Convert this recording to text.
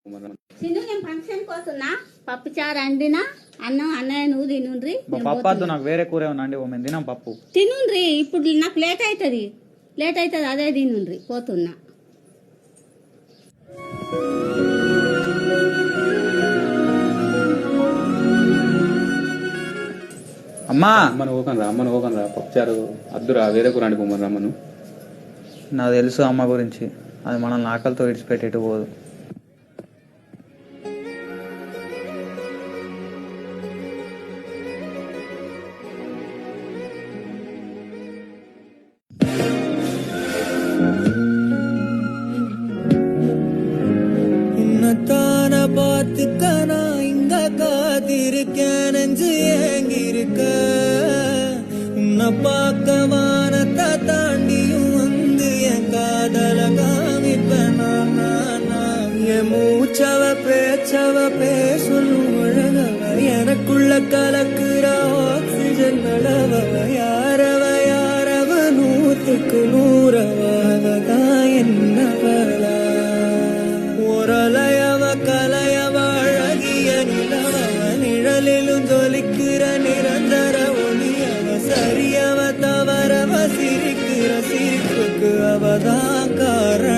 చిన్న నేను ఫంక్షన్ కోస్తున్నా పప్పు చారు అండినా అన్నం అన్నయ్య నువ్వు తినుండ్రి పప్పు వద్దు నాకు వేరే కూర ఏమన్నా అండి మేము తినాం పప్పు తినుండ్రి ఇప్పుడు నాకు లేట్ అవుతుంది అదే తినుండ్రి పోతున్నా అమ్మా అమ్మను ఓకనరా పప్పుచారు అద్దురా వేరే కూర అండుకోమని రమ్మను. నాకు తెలుసు అమ్మ గురించి, అది మనల్ని ఆకలితో విడిచిపెట్టేట్టు పోదు. உன்னத்தான பார்த்துக்கனா இங்க காத்திருக்கேன் நெஞ்சு ஏங்கிருக்க உன்னை பார்க்க வானத்தை தாண்டியும் வந்து என் காதல காமிப்பேன் என் மூச்சவ பேச்சவ பேசலும் அழகவ எனக்குள்ள கலக்குற ஆக்சிஜன் அளவவ யாரவ நூத்துக்கு நூறவதான் என்ன வரலா ஒரலையவ கலையவ அழகிய நிலவவ நிழலிலும் ஜொலிக்கிற நிரந்தர ஒளியவ சரியவ தவறவ சிரிக்கிற சிரிப்புக்கு அவதான் காரணம்.